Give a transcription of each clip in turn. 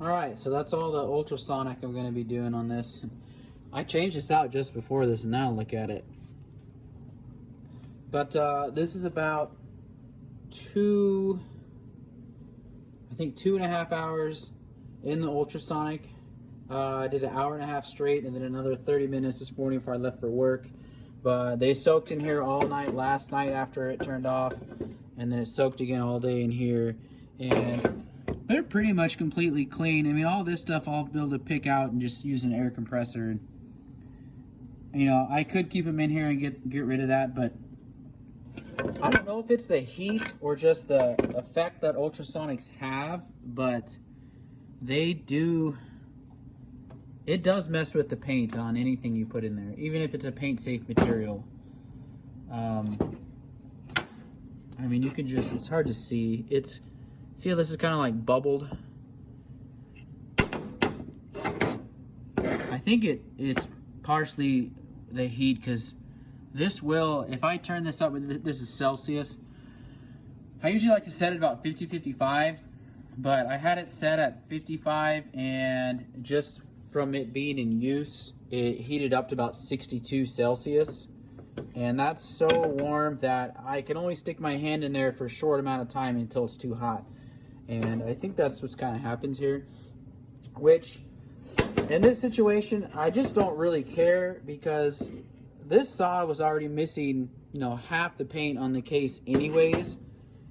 All right, so that's all the ultrasonic I'm going to be doing on this. I changed this out just before this, and now look at it. But this is about I think 2.5 hours in the ultrasonic. I did an hour and a half straight, and then another 30 minutes this morning before I left for work. But they soaked in here all night last night after it turned off, and then it soaked again all day in here. And they're pretty much completely clean. I mean, all this stuff I'll be able to pick out and just use an air compressor. You know, I could keep them in here and get rid of that, but I don't know if it's the heat or just the effect that ultrasonics have, but they do. It does mess with the paint on anything you put in there, even if it's a paint-safe material. I mean, you can just, it's hard to see. See how this is kind of like bubbled? I think it's partially the heat, because this will, if I turn this up, this is Celsius. I usually like to set it about 50, 55, but I had it set at 55, and just from it being in use, it heated up to about 62 Celsius. And that's so warm that I can only stick my hand in there for a short amount of time until it's too hot. And I think that's what's kind of happens here, which in this situation, I just don't really care, because this saw was already missing, you know, half the paint on the case anyways.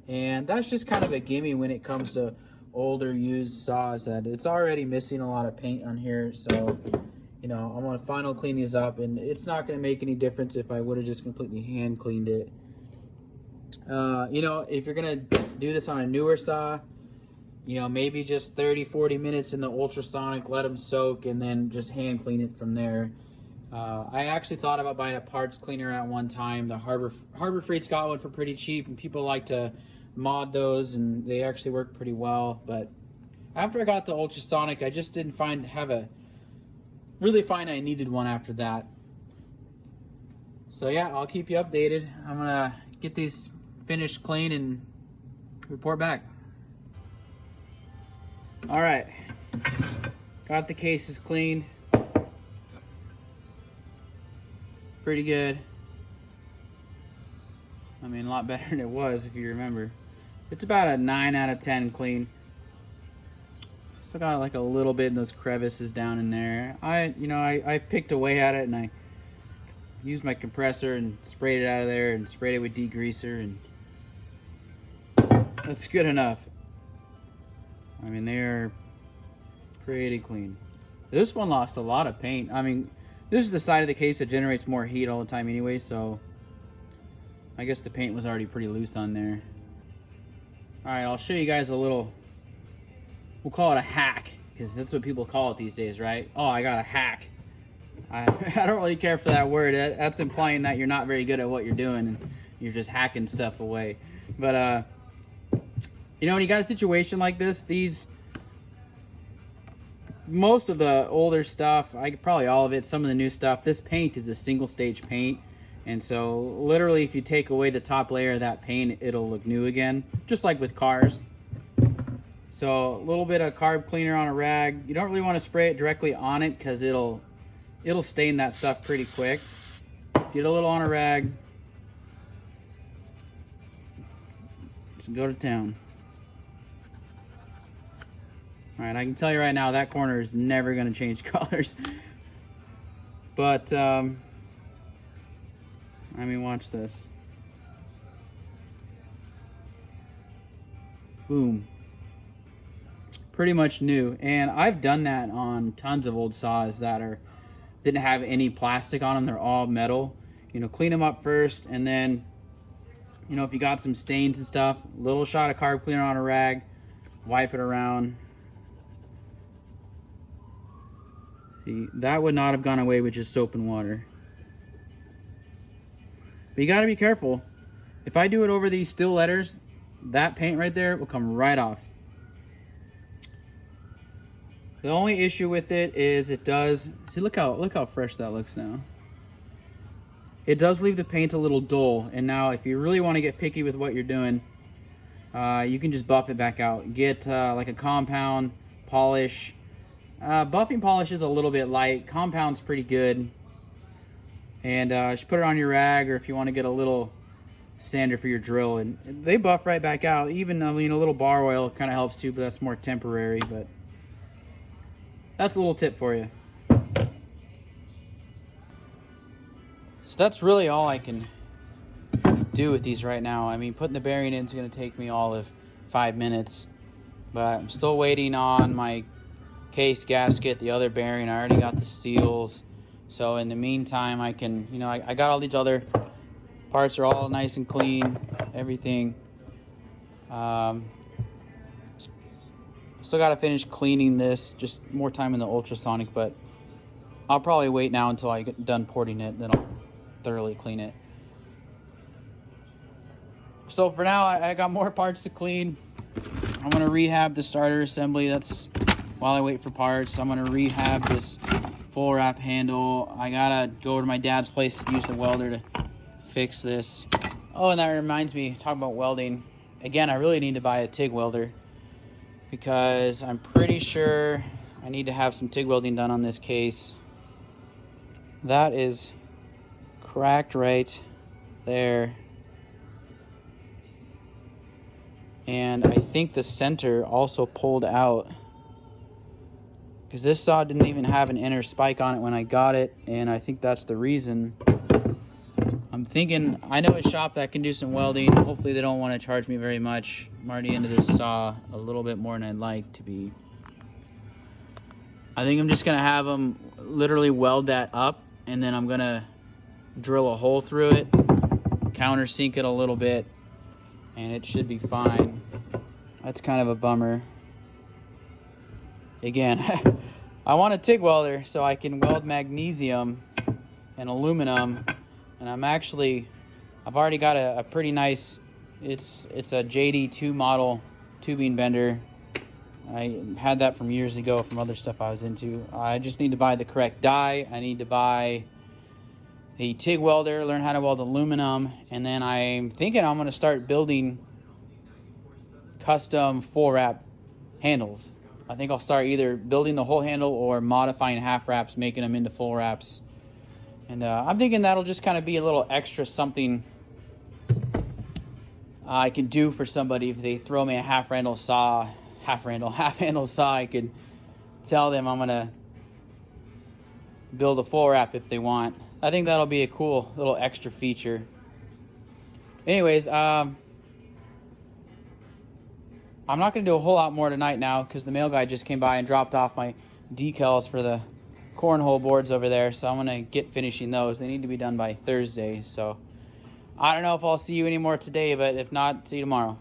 And that's just kind of a gimme when it comes to older used saws, that it's already missing a lot of paint on here. So, you know, I'm gonna final clean these up, and it's not gonna make any difference if I would have just completely hand cleaned it. You know, if you're gonna do this on a newer saw, you know, maybe just 30-40 minutes in the ultrasonic, let them soak, and then just hand clean it from there. I actually thought about buying a parts cleaner at one time. The Harbor Freight's got one for pretty cheap, and people like to mod those, and they actually work pretty well. But after I got the ultrasonic, I just didn't really find I needed one after that. So yeah, I'll keep you updated. I'm gonna get these finished clean and report back. All right, got the cases cleaned. Pretty good. I mean, a lot better than it was, if you remember. It's about a 9 out of 10 clean. Still got like a little bit in those crevices down in there. I picked away at it, and I used my compressor and sprayed it out of there, and sprayed it with degreaser, and that's good enough. I mean, they are pretty clean. This one lost a lot of paint. I mean, this is the side of the case that generates more heat all the time anyway, so I guess the paint was already pretty loose on there. All right, I'll show you guys a little, we'll call it a hack, because that's what people call it these days, right? Oh, I got a hack. I don't really care for that word. That's implying that you're not very good at what you're doing, and you're just hacking stuff away. But, you know, when you got a situation like this, most of the older stuff, probably all of it, some of the new stuff, this paint is a single stage paint. And so literally, if you take away the top layer of that paint, it'll look new again, just like with cars. So a little bit of carb cleaner on a rag. You don't really want to spray it directly on it, because it'll stain that stuff pretty quick. Get a little on a rag. Just go to town. All right, I can tell you right now, that corner is never going to change colors. But, I mean, watch this. Boom. Pretty much new. And I've done that on tons of old saws that didn't have any plastic on them. They're all metal. You know, clean them up first, and then, you know, if you got some stains and stuff, little shot of carb cleaner on a rag, wipe it around. See, that would not have gone away with just soap and water. But you got to be careful. If I do it over these still letters, that paint right there will come right off. The only issue with it is it does, see, look how fresh that looks now. It does leave the paint a little dull. And now if you really want to get picky with what you're doing, you can just buff it back out. Get like a compound polish. Buffing polish is a little bit light. Compound's pretty good. And just put it on your rag, or if you want to get a little sander for your drill, and they buff right back out. Even, I mean, a little bar oil kind of helps too, but that's more temporary. But that's a little tip for you. So that's really all I can do with these right now. I mean, putting the bearing in is going to take me all of 5 minutes, but I'm still waiting on my case gasket, the other bearing. I already got the seals. So in the meantime, I can, you know, I got all these other parts are all nice and clean, everything. Still got to finish cleaning this, just more time in the ultrasonic, but I'll probably wait now until I get done porting it, then I'll thoroughly clean it. So for now, I got more parts to clean. I'm going to rehab the starter assembly. That's while I wait for parts. I'm going to rehab this full wrap handle. I got to go to my dad's place to use the welder to fix this. Oh, and that reminds me, talk about welding. Again, I really need to buy a TIG welder because I'm pretty sure I need to have some TIG welding done on this case. That is cracked right there. And I think the center also pulled out because this saw didn't even have an inner spike on it when I got it, and I think that's the reason. I'm thinking, I know a shop that can do some welding. Hopefully they don't want to charge me very much. I'm already into this saw a little bit more than I'd like to be. I think I'm just going to have them literally weld that up, and then I'm going to drill a hole through it, countersink it a little bit, and it should be fine. That's kind of a bummer. Again, I want a TIG welder so I can weld magnesium and aluminum. And I've already got a pretty nice, it's a JD2 model tubing bender. I had that from years ago from other stuff I was into. I just need to buy the correct die. I need to buy the TIG welder, learn how to weld aluminum, and then I'm thinking I'm going to start building custom full wrap handles. I think I'll start either building the whole handle or modifying half wraps, making them into full wraps. And I'm thinking that'll just kind of be a little extra something I can do for somebody if they throw me a half-handle saw. I could tell them I'm going to build a full wrap if they want. I think that'll be a cool little extra feature. Anyways, I'm not going to do a whole lot more tonight now because the mail guy just came by and dropped off my decals for the cornhole boards over there, so I'm going to get finishing those. They need to be done by Thursday, so I don't know if I'll see you anymore today, but if not, see you tomorrow.